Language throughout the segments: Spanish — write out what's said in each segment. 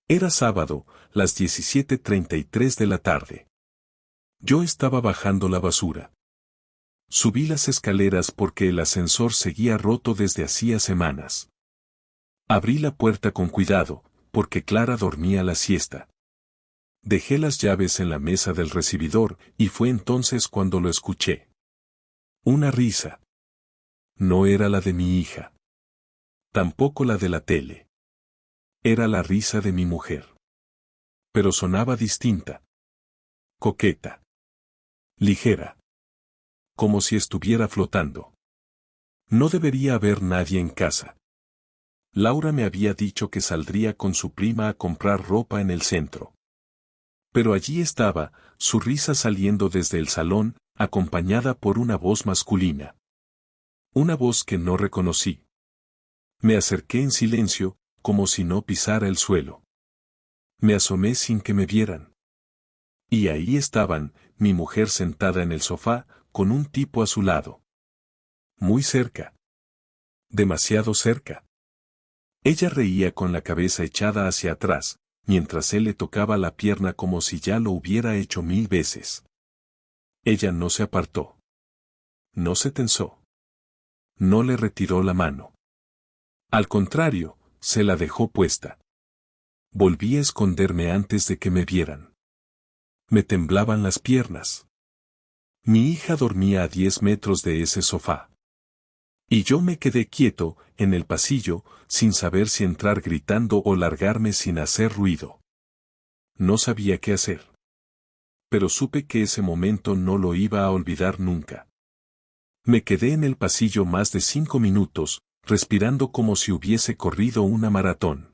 Era sábado, las 17:33 de la tarde. Yo estaba bajando la basura. Subí las escaleras porque el ascensor seguía roto desde hacía semanas. Abrí la puerta con cuidado, porque Clara dormía la siesta. Dejé las llaves en la mesa del recibidor y fue entonces cuando lo escuché. Una risa. No era la de mi hija. Tampoco la de la tele. Era la risa de mi mujer. Pero sonaba distinta. Coqueta. Ligera. Como si estuviera flotando. No debería haber nadie en casa. Laura me había dicho que saldría con su prima a comprar ropa en el centro. Pero allí estaba, su risa saliendo desde el salón, acompañada por una voz masculina. Una voz que no reconocí. Me acerqué en silencio, como si no pisara el suelo. Me asomé sin que me vieran. Y ahí estaban, mi mujer sentada en el sofá, con un tipo a su lado. Muy cerca. Demasiado cerca. Ella reía con la cabeza echada hacia atrás, mientras él le tocaba la pierna como si ya lo hubiera hecho 1000 veces. Ella no se apartó. No se tensó. No le retiró la mano. Al contrario, se la dejó puesta. Volví a esconderme antes de que me vieran. Me temblaban las piernas. Mi hija dormía a 10 metros de ese sofá. Y yo me quedé quieto, en el pasillo, sin saber si entrar gritando o largarme sin hacer ruido. No sabía qué hacer. Pero supe que ese momento no lo iba a olvidar nunca. Me quedé en el pasillo más de 5 minutos, respirando como si hubiese corrido una maratón.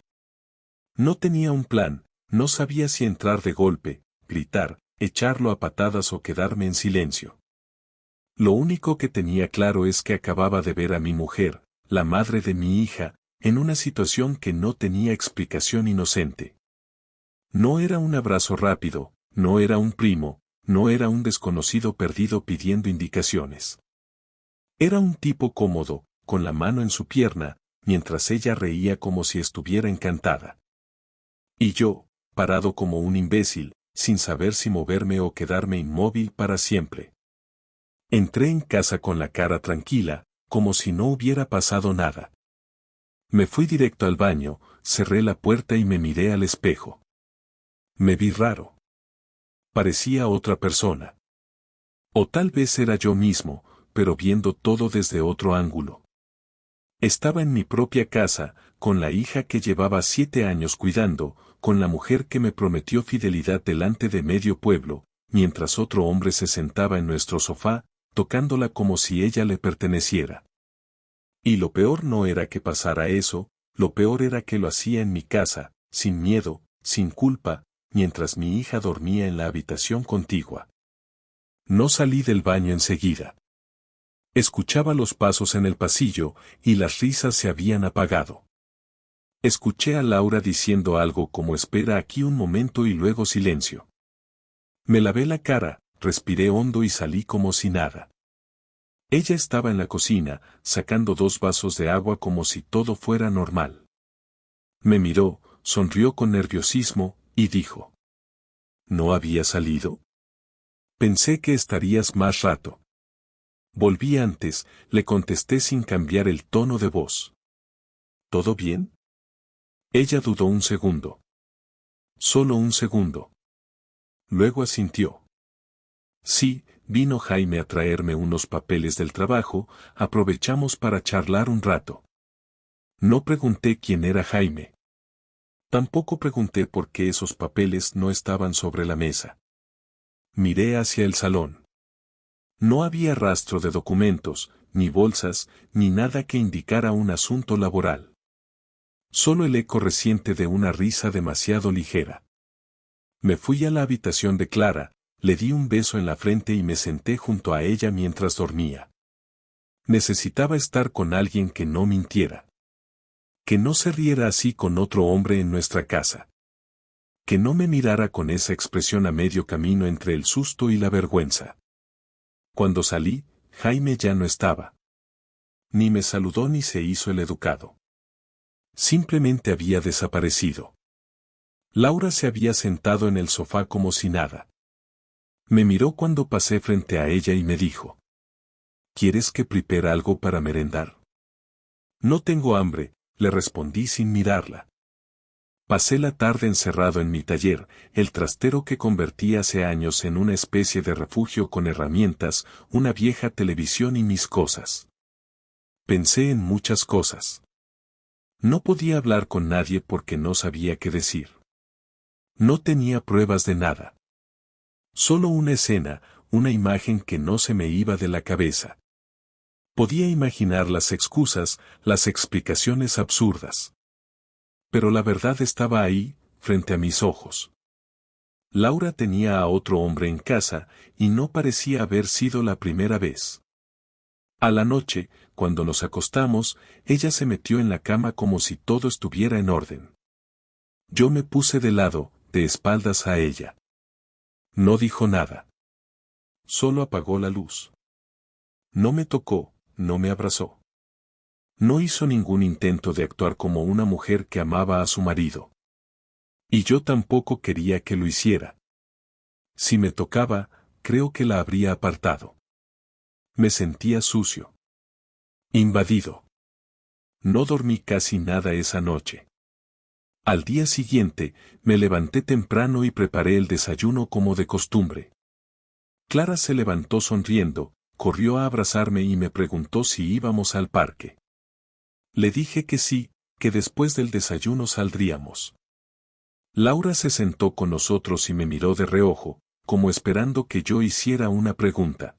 No tenía un plan, no sabía si entrar de golpe, gritar, echarlo a patadas o quedarme en silencio. Lo único que tenía claro es que acababa de ver a mi mujer, la madre de mi hija, en una situación que no tenía explicación inocente. No era un abrazo rápido, no era un primo, no era un desconocido perdido pidiendo indicaciones. Era un tipo cómodo, con la mano en su pierna, mientras ella reía como si estuviera encantada. Y yo, parado como un imbécil, sin saber si moverme o quedarme inmóvil para siempre. Entré en casa con la cara tranquila, como si no hubiera pasado nada. Me fui directo al baño, cerré la puerta y me miré al espejo. Me vi raro. Parecía otra persona. O tal vez era yo mismo, pero viendo todo desde otro ángulo. Estaba en mi propia casa, con la hija que llevaba 7 años cuidando, con la mujer que me prometió fidelidad delante de medio pueblo, mientras otro hombre se sentaba en nuestro sofá, tocándola como si ella le perteneciera. Y lo peor no era que pasara eso, lo peor era que lo hacía en mi casa, sin miedo, sin culpa, mientras mi hija dormía en la habitación contigua. No salí del baño enseguida. Escuchaba los pasos en el pasillo, y las risas se habían apagado. Escuché a Laura diciendo algo como espera aquí un momento y luego silencio. Me lavé la cara, respiré hondo y salí como si nada. Ella estaba en la cocina, sacando 2 vasos de agua como si todo fuera normal. Me miró, sonrió con nerviosismo, y dijo: ¿No había salido? Pensé que estarías más rato. Volví antes, le contesté sin cambiar el tono de voz. ¿Todo bien? Ella dudó un segundo. Solo un segundo. Luego asintió. Sí, vino Jaime a traerme unos papeles del trabajo, aprovechamos para charlar un rato. No pregunté quién era Jaime. Tampoco pregunté por qué esos papeles no estaban sobre la mesa. Miré hacia el salón. No había rastro de documentos, ni bolsas, ni nada que indicara un asunto laboral. Solo el eco reciente de una risa demasiado ligera. Me fui a la habitación de Clara, le di un beso en la frente y me senté junto a ella mientras dormía. Necesitaba estar con alguien que no mintiera. Que no se riera así con otro hombre en nuestra casa. Que no me mirara con esa expresión a medio camino entre el susto y la vergüenza. Cuando salí, Jaime ya no estaba. Ni me saludó ni se hizo el educado. Simplemente había desaparecido. Laura se había sentado en el sofá como si nada. Me miró cuando pasé frente a ella y me dijo: ¿Quieres que prepare algo para merendar? No tengo hambre, le respondí sin mirarla. Pasé la tarde encerrado en mi taller, el trastero que convertí hace años en una especie de refugio con herramientas, una vieja televisión y mis cosas. Pensé en muchas cosas. No podía hablar con nadie porque no sabía qué decir. No tenía pruebas de nada. Solo una escena, una imagen que no se me iba de la cabeza. Podía imaginar las excusas, las explicaciones absurdas. Pero la verdad estaba ahí, frente a mis ojos. Laura tenía a otro hombre en casa, y no parecía haber sido la primera vez. A la noche, cuando nos acostamos, ella se metió en la cama como si todo estuviera en orden. Yo me puse de lado, de espaldas a ella. No dijo nada. Solo apagó la luz. No me tocó, no me abrazó. No hizo ningún intento de actuar como una mujer que amaba a su marido. Y yo tampoco quería que lo hiciera. Si me tocaba, creo que la habría apartado. Me sentía sucio. Invadido. No dormí casi nada esa noche. Al día siguiente, me levanté temprano y preparé el desayuno como de costumbre. Clara se levantó sonriendo, corrió a abrazarme y me preguntó si íbamos al parque. Le dije que sí, que después del desayuno saldríamos. Laura se sentó con nosotros y me miró de reojo, como esperando que yo hiciera una pregunta.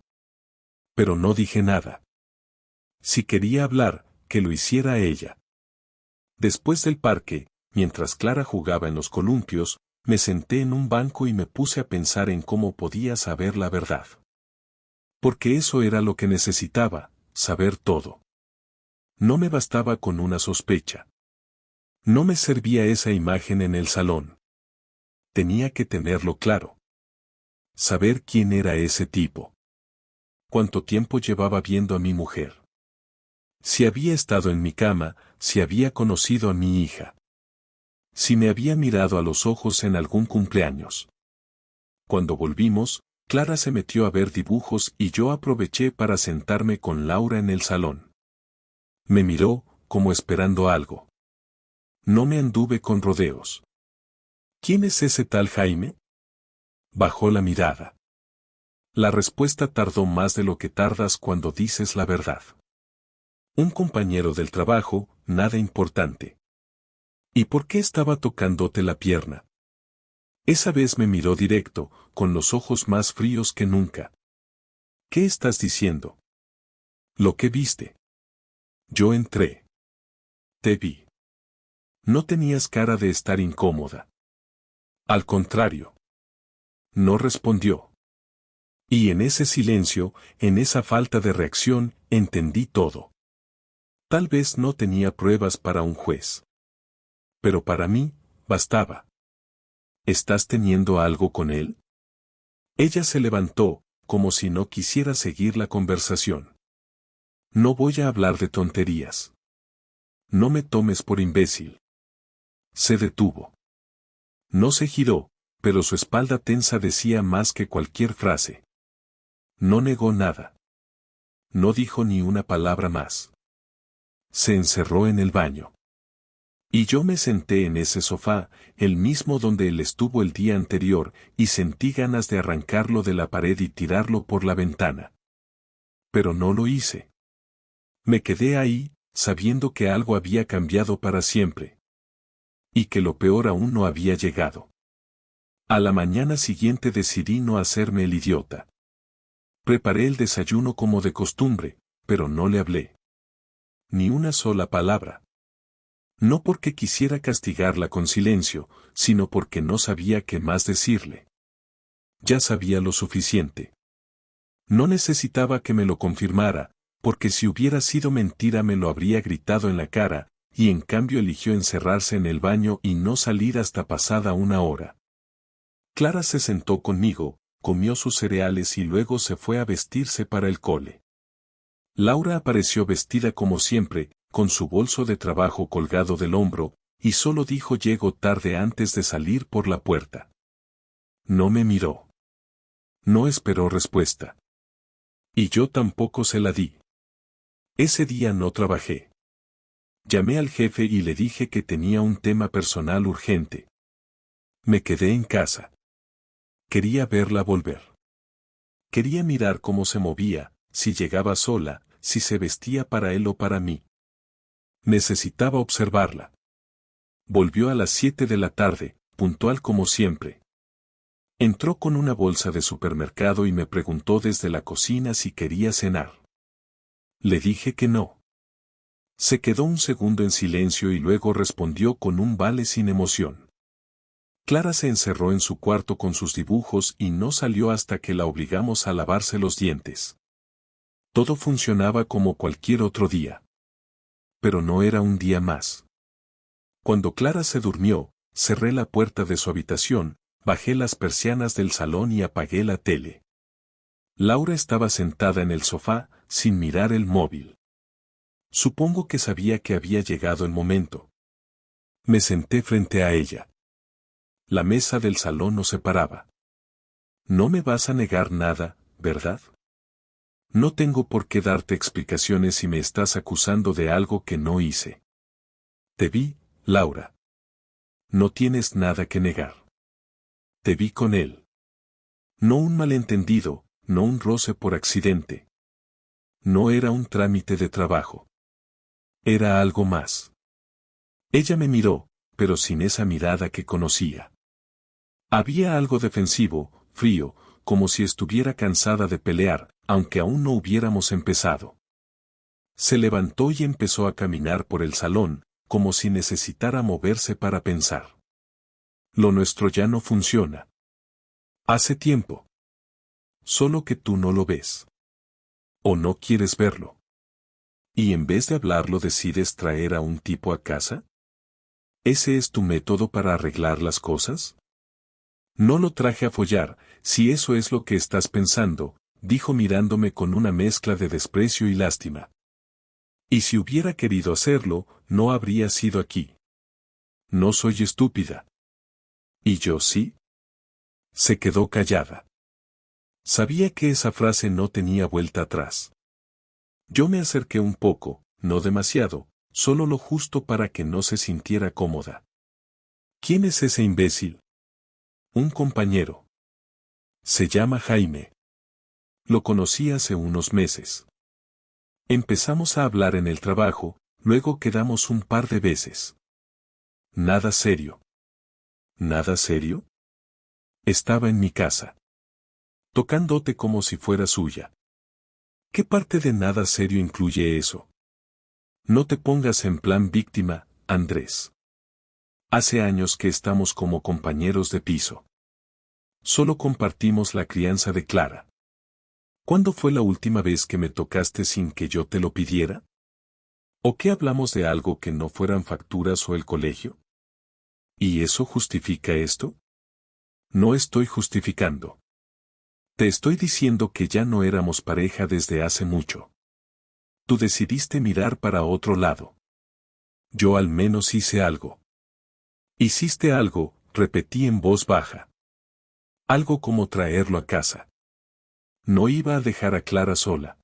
Pero no dije nada. Si quería hablar, que lo hiciera ella. Después del parque, mientras Clara jugaba en los columpios, me senté en un banco y me puse a pensar en cómo podía saber la verdad. Porque eso era lo que necesitaba, saber todo. No me bastaba con una sospecha. No me servía esa imagen en el salón. Tenía que tenerlo claro. Saber quién era ese tipo. Cuánto tiempo llevaba viendo a mi mujer. Si había estado en mi cama, si había conocido a mi hija. Si me había mirado a los ojos en algún cumpleaños. Cuando volvimos, Clara se metió a ver dibujos y yo aproveché para sentarme con Laura en el salón. Me miró, como esperando algo. No me anduve con rodeos. ¿Quién es ese tal Jaime? Bajó la mirada. La respuesta tardó más de lo que tardas cuando dices la verdad. Un compañero del trabajo, nada importante. ¿Y por qué estaba tocándote la pierna? Esa vez me miró directo, con los ojos más fríos que nunca. ¿Qué estás diciendo? Lo que viste. Yo entré. Te vi. No tenías cara de estar incómoda. Al contrario. No respondió. Y en ese silencio, en esa falta de reacción, entendí todo. Tal vez no tenía pruebas para un juez. Pero para mí, bastaba. ¿Estás teniendo algo con él? Ella se levantó, como si no quisiera seguir la conversación. No voy a hablar de tonterías. No me tomes por imbécil. Se detuvo. No se giró, pero su espalda tensa decía más que cualquier frase. No negó nada. No dijo ni una palabra más. Se encerró en el baño. Y yo me senté en ese sofá, el mismo donde él estuvo el día anterior, y sentí ganas de arrancarlo de la pared y tirarlo por la ventana. Pero no lo hice. Me quedé ahí, sabiendo que algo había cambiado para siempre. Y que lo peor aún no había llegado. A la mañana siguiente decidí no hacerme el idiota. Preparé el desayuno como de costumbre, pero no le hablé. Ni una sola palabra. No porque quisiera castigarla con silencio, sino porque no sabía qué más decirle. Ya sabía lo suficiente. No necesitaba que me lo confirmara, porque si hubiera sido mentira me lo habría gritado en la cara, y en cambio eligió encerrarse en el baño y no salir hasta pasada una hora. Clara se sentó conmigo, comió sus cereales y luego se fue a vestirse para el cole. Laura apareció vestida como siempre, con su bolso de trabajo colgado del hombro, y solo dijo llego tarde antes de salir por la puerta. No me miró. No esperó respuesta. Y yo tampoco se la di. Ese día no trabajé. Llamé al jefe y le dije que tenía un tema personal urgente. Me quedé en casa. Quería verla volver. Quería mirar cómo se movía, si llegaba sola, si se vestía para él o para mí. Necesitaba observarla. Volvió a las 7 de la tarde, puntual como siempre. Entró con una bolsa de supermercado y me preguntó desde la cocina si quería cenar. Le dije que no. Se quedó un segundo en silencio y luego respondió con un vale sin emoción. Clara se encerró en su cuarto con sus dibujos y no salió hasta que la obligamos a lavarse los dientes. Todo funcionaba como cualquier otro día. Pero no era un día más. Cuando Clara se durmió, cerré la puerta de su habitación, bajé las persianas del salón y apagué la tele. Laura estaba sentada en el sofá, sin mirar el móvil. Supongo que sabía que había llegado el momento. Me senté frente a ella. La mesa del salón nos separaba. No me vas a negar nada, ¿verdad? No tengo por qué darte explicaciones si me estás acusando de algo que no hice. Te vi, Laura. No tienes nada que negar. Te vi con él. No un malentendido, no un roce por accidente. No era un trámite de trabajo. Era algo más. Ella me miró, pero sin esa mirada que conocía. Había algo defensivo, frío, como si estuviera cansada de pelear, aunque aún no hubiéramos empezado. Se levantó y empezó a caminar por el salón, como si necesitara moverse para pensar. Lo nuestro ya no funciona. Hace tiempo. Solo que tú no lo ves. O no quieres verlo. ¿Y en vez de hablarlo decides traer a un tipo a casa? ¿Ese es tu método para arreglar las cosas? No lo traje a follar, si eso es lo que estás pensando, dijo mirándome con una mezcla de desprecio y lástima. Y si hubiera querido hacerlo, no habría sido aquí. No soy estúpida. ¿Y yo sí? Se quedó callada. Sabía que esa frase no tenía vuelta atrás. Yo me acerqué un poco, no demasiado, solo lo justo para que no se sintiera cómoda. ¿Quién es ese imbécil? Un compañero. Se llama Jaime. Lo conocí hace unos meses. Empezamos a hablar en el trabajo, luego quedamos un par de veces. Nada serio. ¿Nada serio? Estaba en mi casa. Tocándote como si fuera suya. ¿Qué parte de nada serio incluye eso? No te pongas en plan víctima, Andrés. Hace años que estamos como compañeros de piso. Solo compartimos la crianza de Clara. ¿Cuándo fue la última vez que me tocaste sin que yo te lo pidiera? ¿O qué hablamos de algo que no fueran facturas o el colegio? ¿Y eso justifica esto? No estoy justificando. Te estoy diciendo que ya no éramos pareja desde hace mucho. Tú decidiste mirar para otro lado. Yo al menos hice algo. Hiciste algo, repetí en voz baja. Algo como traerlo a casa. No iba a dejar a Clara sola.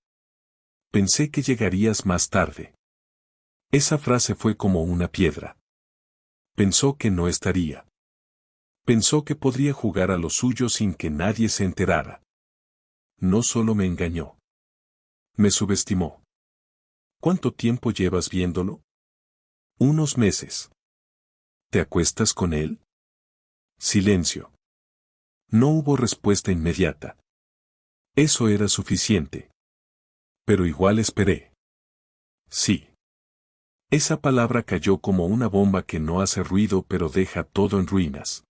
Pensé que llegarías más tarde. Esa frase fue como una piedra. Pensó que no estaría. Pensó que podría jugar a lo suyo sin que nadie se enterara. No solo me engañó. Me subestimó. ¿Cuánto tiempo llevas viéndolo? Unos meses. ¿Te acuestas con él? Silencio. No hubo respuesta inmediata. Eso era suficiente. Pero igual esperé. Sí. Esa palabra cayó como una bomba que no hace ruido pero deja todo en ruinas.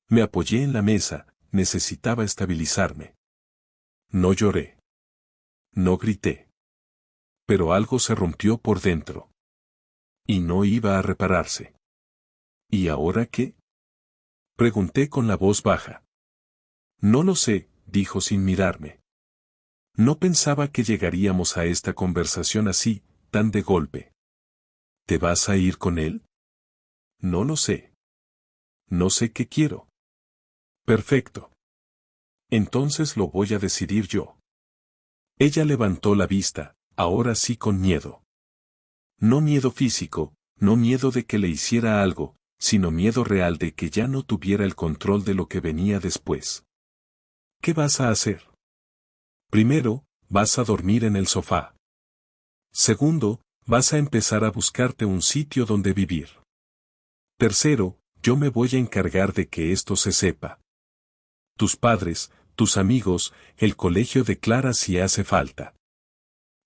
Me apoyé en la mesa, necesitaba estabilizarme. No lloré. No grité. Pero algo se rompió por dentro. Y no iba a repararse. ¿Y ahora qué? Pregunté con la voz baja. No lo sé, dijo sin mirarme. No pensaba que llegaríamos a esta conversación así, tan de golpe. ¿Te vas a ir con él? No lo sé. No sé qué quiero. Perfecto. Entonces lo voy a decidir yo. Ella levantó la vista, ahora sí con miedo. No miedo físico, no miedo de que le hiciera algo, sino miedo real de que ya no tuviera el control de lo que venía después. ¿Qué vas a hacer? Primero, vas a dormir en el sofá. Segundo, vas a empezar a buscarte un sitio donde vivir. Tercero, yo me voy a encargar de que esto se sepa. Tus padres, tus amigos, el colegio de Clara si hace falta.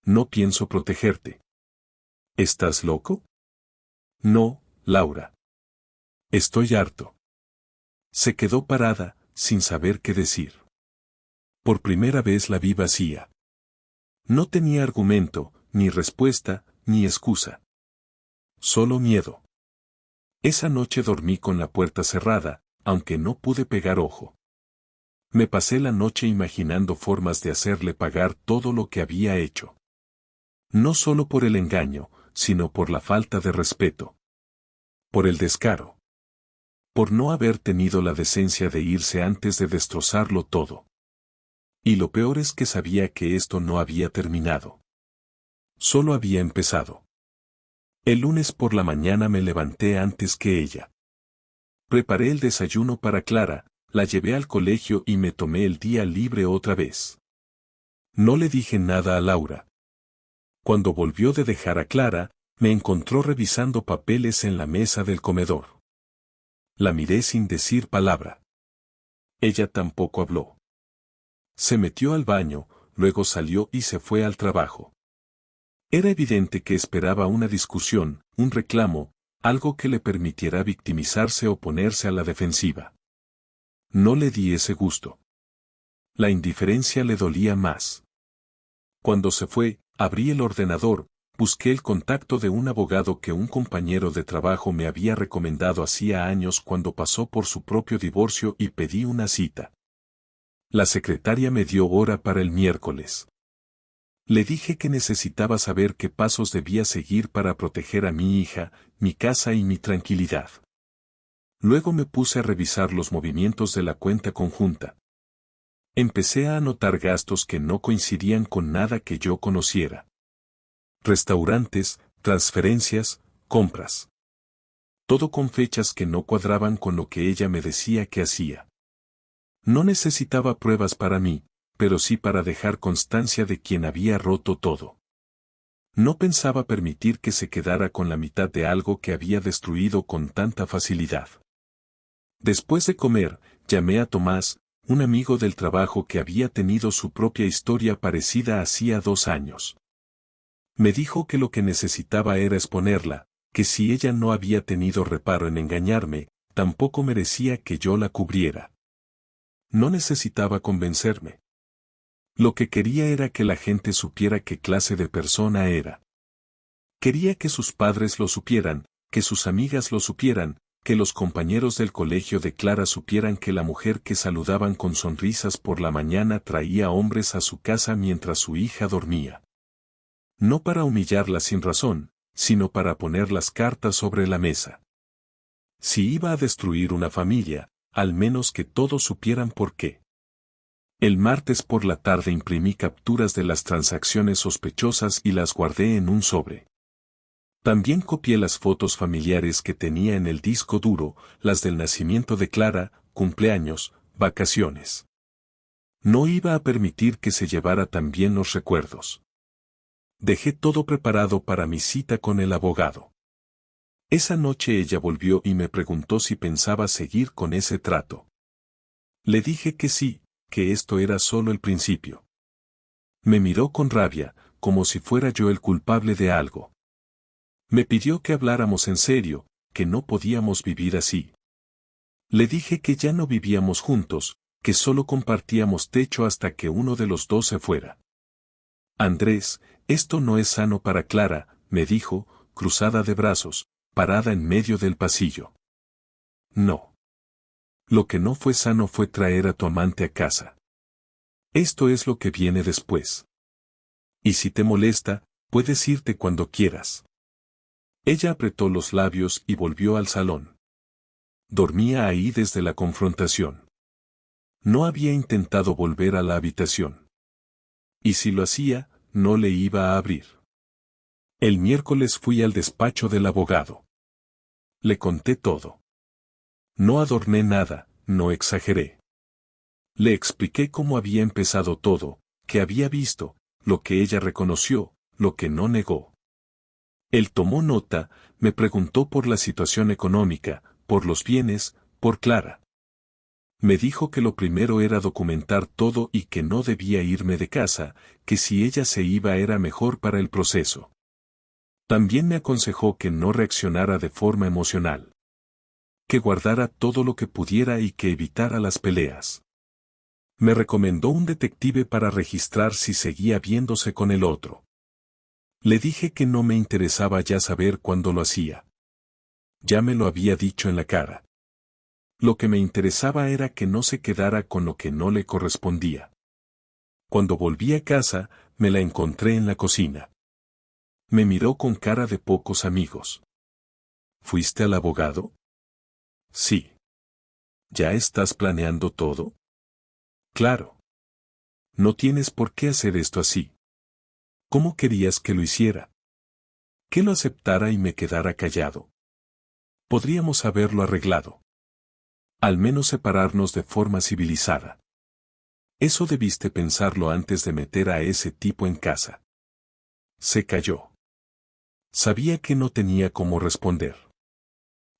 No pienso protegerte. ¿Estás loco? No, Laura. Estoy harto. Se quedó parada, sin saber qué decir. Por primera vez la vi vacía. No tenía argumento, ni respuesta, ni excusa. Solo miedo. Esa noche dormí con la puerta cerrada, aunque no pude pegar ojo. Me pasé la noche imaginando formas de hacerle pagar todo lo que había hecho. No solo por el engaño, sino por la falta de respeto. Por el descaro. Por no haber tenido la decencia de irse antes de destrozarlo todo. Y lo peor es que sabía que esto no había terminado. Solo había empezado. El lunes por la mañana me levanté antes que ella. Preparé el desayuno para Clara, la llevé al colegio y me tomé el día libre otra vez. No le dije nada a Laura. Cuando volvió de dejar a Clara, me encontró revisando papeles en la mesa del comedor. La miré sin decir palabra. Ella tampoco habló. Se metió al baño, luego salió y se fue al trabajo. Era evidente que esperaba una discusión, un reclamo, algo que le permitiera victimizarse o ponerse a la defensiva. No le di ese gusto. La indiferencia le dolía más. Cuando se fue, abrí el ordenador, busqué el contacto de un abogado que un compañero de trabajo me había recomendado hacía años cuando pasó por su propio divorcio y pedí una cita. La secretaria me dio hora para el miércoles. Le dije que necesitaba saber qué pasos debía seguir para proteger a mi hija, mi casa y mi tranquilidad. Luego me puse a revisar los movimientos de la cuenta conjunta. Empecé a anotar gastos que no coincidían con nada que yo conociera. Restaurantes, transferencias, compras. Todo con fechas que no cuadraban con lo que ella me decía que hacía. No necesitaba pruebas para mí, pero sí para dejar constancia de quien había roto todo. No pensaba permitir que se quedara con la mitad de algo que había destruido con tanta facilidad. Después de comer, llamé a Tomás, un amigo del trabajo que había tenido su propia historia parecida hacía 2 años. Me dijo que lo que necesitaba era exponerla, que si ella no había tenido reparo en engañarme, tampoco merecía que yo la cubriera. No necesitaba convencerme. Lo que quería era que la gente supiera qué clase de persona era. Quería que sus padres lo supieran, que sus amigas lo supieran, que los compañeros del colegio de Clara supieran que la mujer que saludaban con sonrisas por la mañana traía hombres a su casa mientras su hija dormía. No para humillarla sin razón, sino para poner las cartas sobre la mesa. Si iba a destruir una familia, al menos que todos supieran por qué. El martes por la tarde imprimí capturas de las transacciones sospechosas y las guardé en un sobre. También copié las fotos familiares que tenía en el disco duro, las del nacimiento de Clara, cumpleaños, vacaciones. No iba a permitir que se llevara también los recuerdos. Dejé todo preparado para mi cita con el abogado. Esa noche ella volvió y me preguntó si pensaba seguir con ese trato. Le dije que sí, que esto era solo el principio. Me miró con rabia, como si fuera yo el culpable de algo. Me pidió que habláramos en serio, que no podíamos vivir así. Le dije que ya no vivíamos juntos, que solo compartíamos techo hasta que uno de los dos se fuera. Andrés, esto no es sano para Clara, me dijo, cruzada de brazos, parada en medio del pasillo. No. Lo que no fue sano fue traer a tu amante a casa. Esto es lo que viene después. Y si te molesta, puedes irte cuando quieras. Ella apretó los labios y volvió al salón. Dormía ahí desde la confrontación. No había intentado volver a la habitación. Y si lo hacía, no le iba a abrir. El miércoles fui al despacho del abogado. Le conté todo. No adorné nada, no exageré. Le expliqué cómo había empezado todo, que había visto, lo que ella reconoció, lo que no negó. Él tomó nota, me preguntó por la situación económica, por los bienes, por Clara. Me dijo que lo primero era documentar todo y que no debía irme de casa, que si ella se iba era mejor para el proceso. También me aconsejó que no reaccionara de forma emocional. Que guardara todo lo que pudiera y que evitara las peleas. Me recomendó un detective para registrar si seguía viéndose con el otro. Le dije que no me interesaba ya saber cuándo lo hacía. Ya me lo había dicho en la cara. Lo que me interesaba era que no se quedara con lo que no le correspondía. Cuando volví a casa, me la encontré en la cocina. Me miró con cara de pocos amigos. ¿Fuiste al abogado? Sí. ¿Ya estás planeando todo? Claro. No tienes por qué hacer esto así. ¿Cómo querías que lo hiciera? Que lo aceptara y me quedara callado. Podríamos haberlo arreglado. Al menos separarnos de forma civilizada. Eso debiste pensarlo antes de meter a ese tipo en casa. Se calló. Sabía que no tenía cómo responder.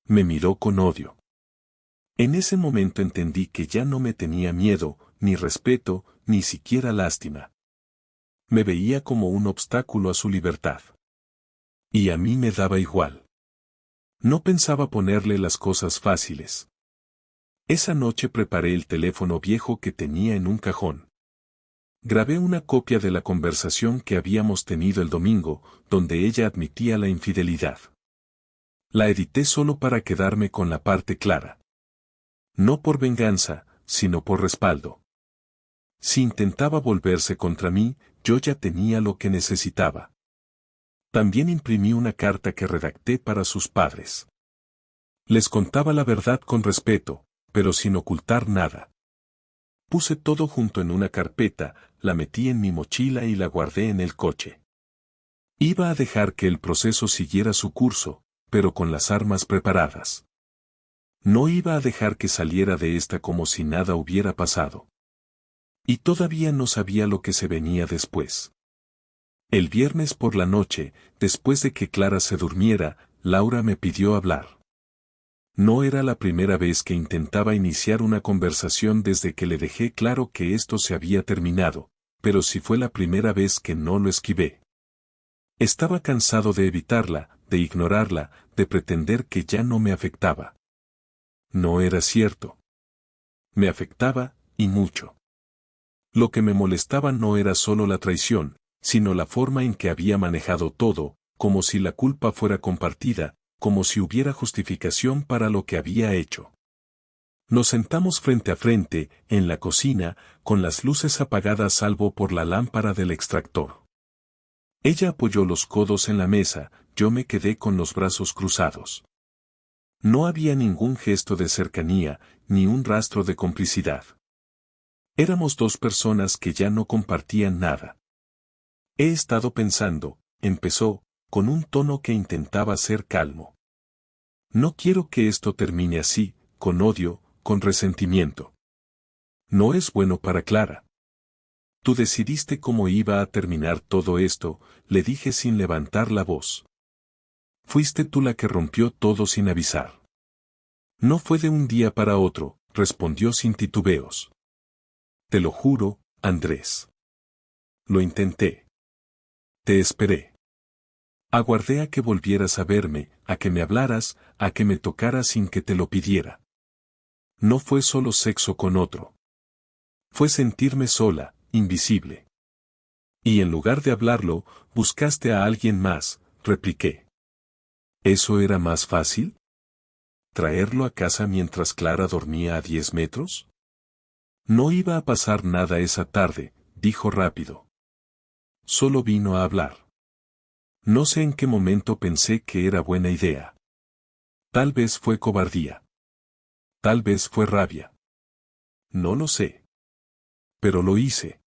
Me miró con odio. En ese momento entendí que ya no me tenía miedo, ni respeto, ni siquiera lástima. Me veía como un obstáculo a su libertad. Y a mí me daba igual. No pensaba ponerle las cosas fáciles. Esa noche preparé el teléfono viejo que tenía en un cajón. Grabé una copia de la conversación que habíamos tenido el domingo, donde ella admitía la infidelidad. La edité solo para quedarme con la parte clara. No por venganza, sino por respaldo. Si intentaba volverse contra mí, yo ya tenía lo que necesitaba. También imprimí una carta que redacté para sus padres. Les contaba la verdad con respeto, pero sin ocultar nada. Puse todo junto en una carpeta, la metí en mi mochila y la guardé en el coche. Iba a dejar que el proceso siguiera su curso, pero con las armas preparadas. No iba a dejar que saliera de esta como si nada hubiera pasado. Y todavía no sabía lo que se venía después. El viernes por la noche, después de que Clara se durmiera, Laura me pidió hablar. No era la primera vez que intentaba iniciar una conversación desde que le dejé claro que esto se había terminado, pero sí fue la primera vez que no lo esquivé. Estaba cansado de evitarla, de ignorarla, de pretender que ya no me afectaba. No era cierto. Me afectaba, y mucho. Lo que me molestaba no era solo la traición, sino la forma en que había manejado todo, como si la culpa fuera compartida, como si hubiera justificación para lo que había hecho. Nos sentamos frente a frente, en la cocina, con las luces apagadas salvo por la lámpara del extractor. Ella apoyó los codos en la mesa, yo me quedé con los brazos cruzados. No había ningún gesto de cercanía, ni un rastro de complicidad. Éramos dos personas que ya no compartían nada. He estado pensando, empezó, con un tono que intentaba ser calmo. No quiero que esto termine así, con odio, con resentimiento. No es bueno para Clara. Tú decidiste cómo iba a terminar todo esto, le dije sin levantar la voz. Fuiste tú la que rompió todo sin avisar. No fue de un día para otro, respondió sin titubeos. Te lo juro, Andrés. Lo intenté. Te esperé. Aguardé a que volvieras a verme, a que me hablaras, a que me tocaras sin que te lo pidiera. No fue solo sexo con otro. Fue sentirme sola, invisible. Y en lugar de hablarlo, buscaste a alguien más, repliqué. ¿Eso era más fácil? ¿Traerlo a casa mientras Clara dormía a 10 metros? No iba a pasar nada esa tarde, dijo rápido. Solo vino a hablar. No sé en qué momento pensé que era buena idea. Tal vez fue cobardía. Tal vez fue rabia. No lo sé. Pero lo hice.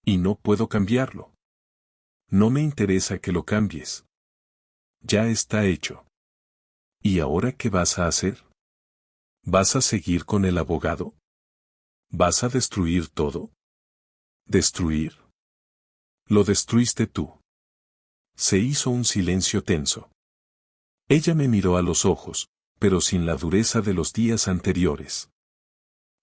Y no puedo cambiarlo. No me interesa que lo cambies. Ya está hecho. ¿Y ahora qué vas a hacer? ¿Vas a seguir con el abogado? ¿Vas a destruir todo? ¿Destruir? Lo destruiste tú. Se hizo un silencio tenso. Ella me miró a los ojos, pero sin la dureza de los días anteriores.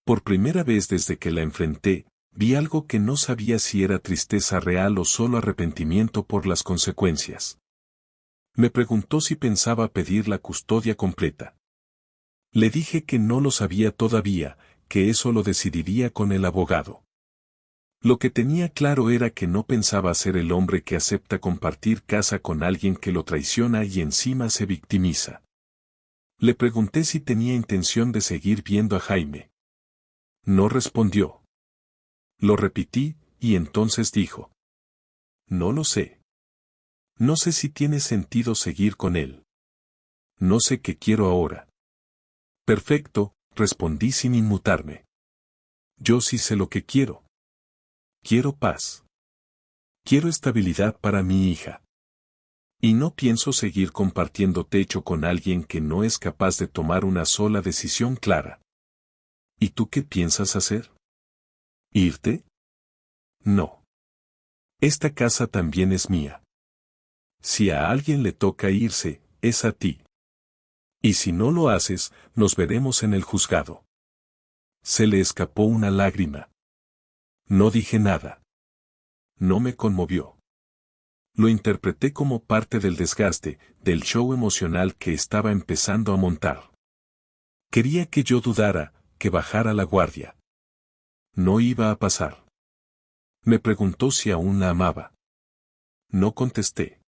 Por primera vez desde que la enfrenté, vi algo que no sabía si era tristeza real o solo arrepentimiento por las consecuencias. Me preguntó si pensaba pedir la custodia completa. Le dije que no lo sabía todavía, que eso lo decidiría con el abogado. Lo que tenía claro era que no pensaba ser el hombre que acepta compartir casa con alguien que lo traiciona y encima se victimiza. Le pregunté si tenía intención de seguir viendo a Jaime. No respondió. Lo repetí, y entonces dijo. No lo sé. No sé si tiene sentido seguir con él. No sé qué quiero ahora. Perfecto, respondí sin inmutarme. Yo sí sé lo que quiero. Quiero paz. Quiero estabilidad para mi hija. Y no pienso seguir compartiendo techo con alguien que no es capaz de tomar una sola decisión clara. ¿Y tú qué piensas hacer? ¿Irte? No. Esta casa también es mía. Si a alguien le toca irse, es a ti. Y si no lo haces, nos veremos en el juzgado. Se le escapó una lágrima. No dije nada. No me conmovió. Lo interpreté como parte del desgaste, del show emocional que estaba empezando a montar. Quería que yo dudara, que bajara la guardia. No iba a pasar. Me preguntó si aún la amaba. No contesté.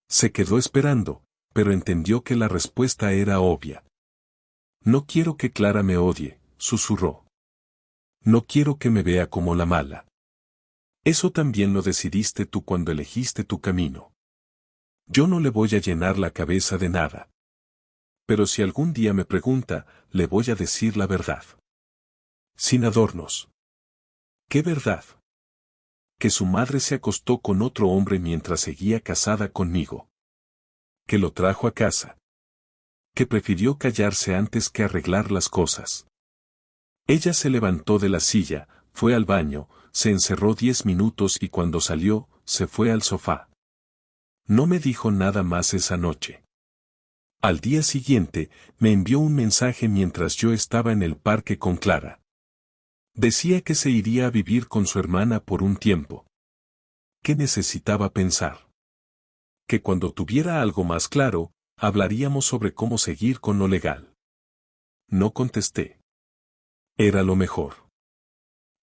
Se quedó esperando, pero entendió que la respuesta era obvia. No quiero que Clara me odie, susurró. No quiero que me vea como la mala. Eso también lo decidiste tú cuando elegiste tu camino. Yo no le voy a llenar la cabeza de nada. Pero si algún día me pregunta, le voy a decir la verdad. Sin adornos. ¿Qué verdad? Que su madre se acostó con otro hombre mientras seguía casada conmigo. Que lo trajo a casa. Que prefirió callarse antes que arreglar las cosas. Ella se levantó de la silla, fue al baño, se encerró 10 minutos y cuando salió, se fue al sofá. No me dijo nada más esa noche. Al día siguiente, me envió un mensaje mientras yo estaba en el parque con Clara. Decía que se iría a vivir con su hermana por un tiempo. ¿Qué necesitaba pensar? Que cuando tuviera algo más claro, hablaríamos sobre cómo seguir con lo legal. No contesté. Era lo mejor.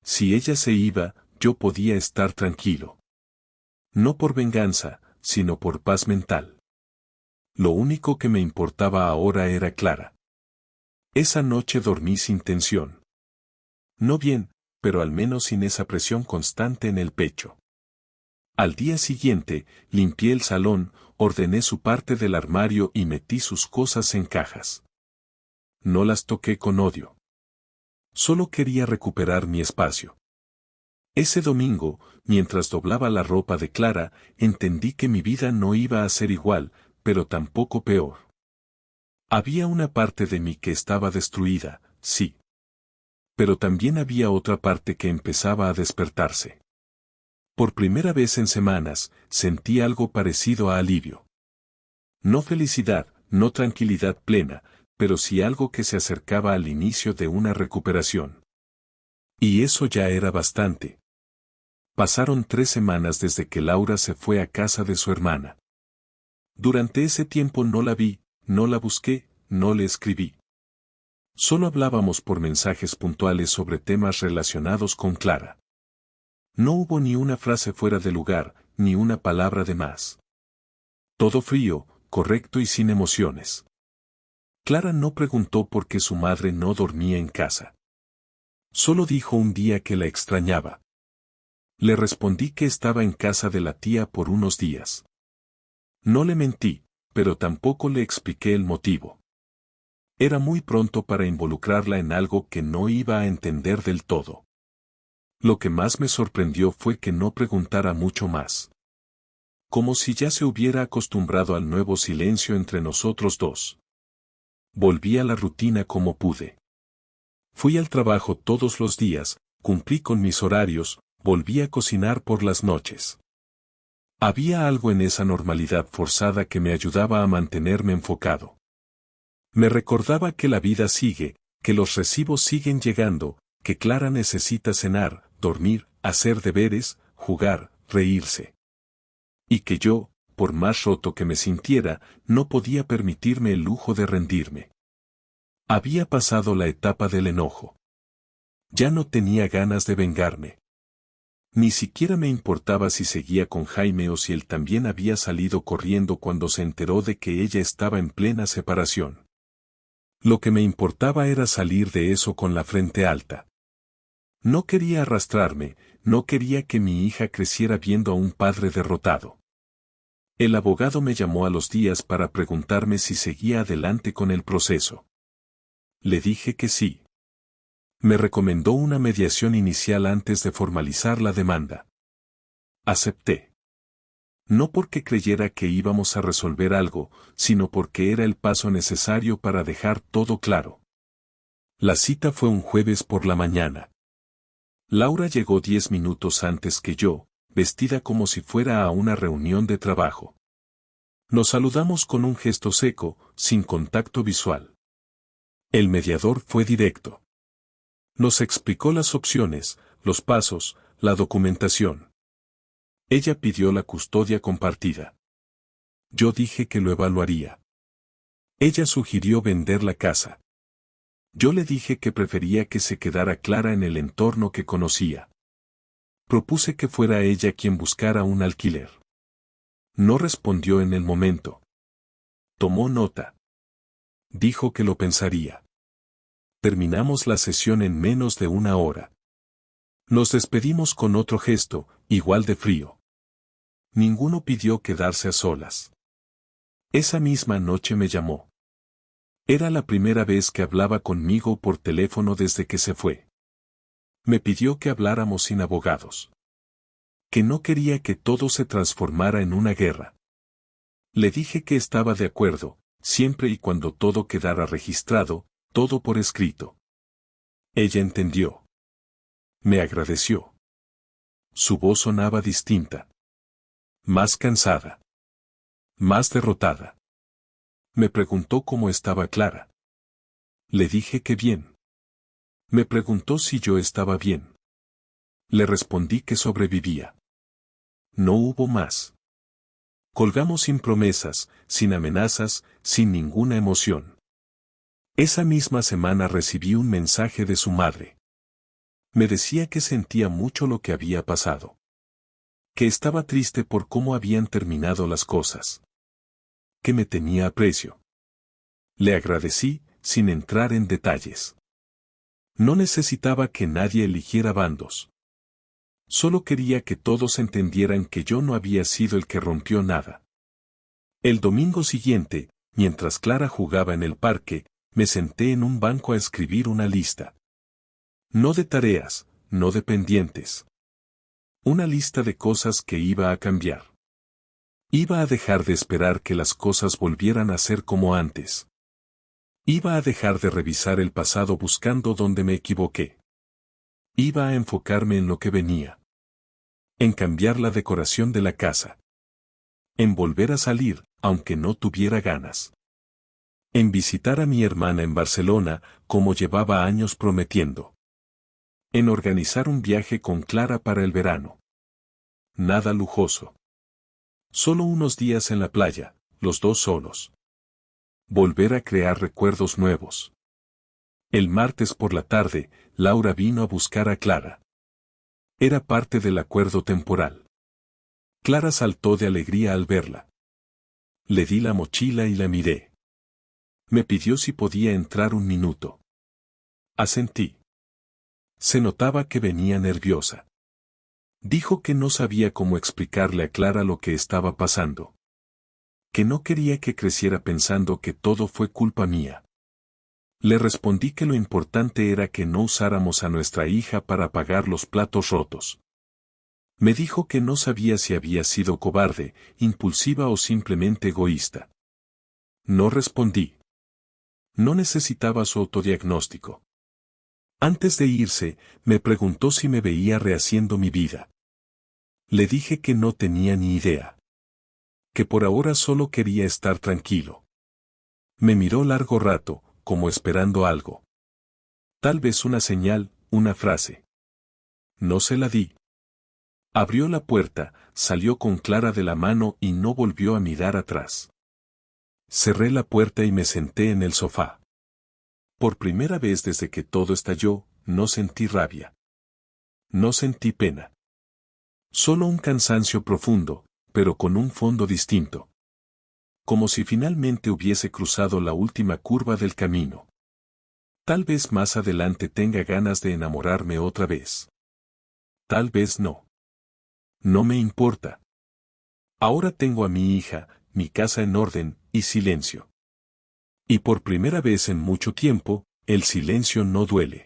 Si ella se iba, yo podía estar tranquilo. No por venganza, sino por paz mental. Lo único que me importaba ahora era Clara. Esa noche dormí sin tensión. No bien, pero al menos sin esa presión constante en el pecho. Al día siguiente, limpié el salón, ordené su parte del armario y metí sus cosas en cajas. No las toqué con odio. Solo quería recuperar mi espacio. Ese domingo, mientras doblaba la ropa de Clara, entendí que mi vida no iba a ser igual, pero tampoco peor. Había una parte de mí que estaba destruida, sí. Pero también había otra parte que empezaba a despertarse. Por primera vez en semanas, sentí algo parecido a alivio. No felicidad, no tranquilidad plena, pero sí algo que se acercaba al inicio de una recuperación. Y eso ya era bastante. Pasaron 3 semanas desde que Laura se fue a casa de su hermana. Durante ese tiempo no la vi, no la busqué, no le escribí. Solo hablábamos por mensajes puntuales sobre temas relacionados con Clara. No hubo ni una frase fuera de lugar, ni una palabra de más. Todo frío, correcto y sin emociones. Clara no preguntó por qué su madre no dormía en casa. Solo dijo un día que la extrañaba. Le respondí que estaba en casa de la tía por unos días. No le mentí, pero tampoco le expliqué el motivo. Era muy pronto para involucrarla en algo que no iba a entender del todo. Lo que más me sorprendió fue que no preguntara mucho más. Como si ya se hubiera acostumbrado al nuevo silencio entre nosotros dos. Volví a la rutina como pude. Fui al trabajo todos los días, cumplí con mis horarios, volví a cocinar por las noches. Había algo en esa normalidad forzada que me ayudaba a mantenerme enfocado. Me recordaba que la vida sigue, que los recibos siguen llegando, que Clara necesita cenar, dormir, hacer deberes, jugar, reírse. Y que yo, por más roto que me sintiera, no podía permitirme el lujo de rendirme. Había pasado la etapa del enojo. Ya no tenía ganas de vengarme. Ni siquiera me importaba si seguía con Jaime o si él también había salido corriendo cuando se enteró de que ella estaba en plena separación. Lo que me importaba era salir de eso con la frente alta. No quería arrastrarme, no quería que mi hija creciera viendo a un padre derrotado. El abogado me llamó a los días para preguntarme si seguía adelante con el proceso. Le dije que sí. Me recomendó una mediación inicial antes de formalizar la demanda. Acepté. No porque creyera que íbamos a resolver algo, sino porque era el paso necesario para dejar todo claro. La cita fue un jueves por la mañana. Laura llegó 10 minutos antes que yo, vestida como si fuera a una reunión de trabajo. Nos saludamos con un gesto seco, sin contacto visual. El mediador fue directo. Nos explicó las opciones, los pasos, la documentación. Ella pidió la custodia compartida. Yo dije que lo evaluaría. Ella sugirió vender la casa. Yo le dije que prefería que se quedara Clara en el entorno que conocía. Propuse que fuera ella quien buscara un alquiler. No respondió en el momento. Tomó nota. Dijo que lo pensaría. Terminamos la sesión en menos de una hora. Nos despedimos con otro gesto, igual de frío. Ninguno pidió quedarse a solas. Esa misma noche me llamó. Era la primera vez que hablaba conmigo por teléfono desde que se fue. Me pidió que habláramos sin abogados. Que no quería que todo se transformara en una guerra. Le dije que estaba de acuerdo, siempre y cuando todo quedara registrado, todo por escrito. Ella entendió. Me agradeció. Su voz sonaba distinta. Más cansada. Más derrotada. Me preguntó cómo estaba Clara. Le dije que bien. Me preguntó si yo estaba bien. Le respondí que sobrevivía. No hubo más. Colgamos sin promesas, sin amenazas, sin ninguna emoción. Esa misma semana recibí un mensaje de su madre. Me decía que sentía mucho lo que había pasado. Que estaba triste por cómo habían terminado las cosas. Que me tenía aprecio. Le agradecí, sin entrar en detalles. No necesitaba que nadie eligiera bandos. Solo quería que todos entendieran que yo no había sido el que rompió nada. El domingo siguiente, mientras Clara jugaba en el parque, me senté en un banco a escribir una lista. No de tareas, no de pendientes. Una lista de cosas que iba a cambiar. Iba a dejar de esperar que las cosas volvieran a ser como antes. Iba a dejar de revisar el pasado buscando donde me equivoqué. Iba a enfocarme en lo que venía. En cambiar la decoración de la casa. En volver a salir, aunque no tuviera ganas. En visitar a mi hermana en Barcelona, como llevaba años prometiendo. En organizar un viaje con Clara para el verano. Nada lujoso. Solo unos días en la playa, los dos solos. Volver a crear recuerdos nuevos. El martes por la tarde, Laura vino a buscar a Clara. Era parte del acuerdo temporal. Clara saltó de alegría al verla. Le di la mochila y la miré. Me pidió si podía entrar un minuto. Asentí. Se notaba que venía nerviosa. Dijo que no sabía cómo explicarle a Clara lo que estaba pasando. que no quería que creciera pensando que todo fue culpa mía. Le respondí que lo importante era que no usáramos a nuestra hija para pagar los platos rotos. Me dijo que no sabía si había sido cobarde, impulsiva o simplemente egoísta. No respondí. No necesitaba su autodiagnóstico. Antes de irse, me preguntó si me veía rehaciendo mi vida. Le dije que no tenía ni idea. Que por ahora solo quería estar tranquilo. Me miró largo rato, como esperando algo. Tal vez una señal, una frase. No se la di. Abrió la puerta, salió con Clara de la mano y no volvió a mirar atrás. Cerré la puerta y me senté en el sofá. Por primera vez desde que todo estalló, no sentí rabia. No sentí pena. Solo un cansancio profundo, pero con un fondo distinto. Como si finalmente hubiese cruzado la última curva del camino. Tal vez más adelante tenga ganas de enamorarme otra vez. Tal vez no. No me importa. Ahora tengo a mi hija, mi casa en orden, y silencio. Y por primera vez en mucho tiempo, el silencio no duele.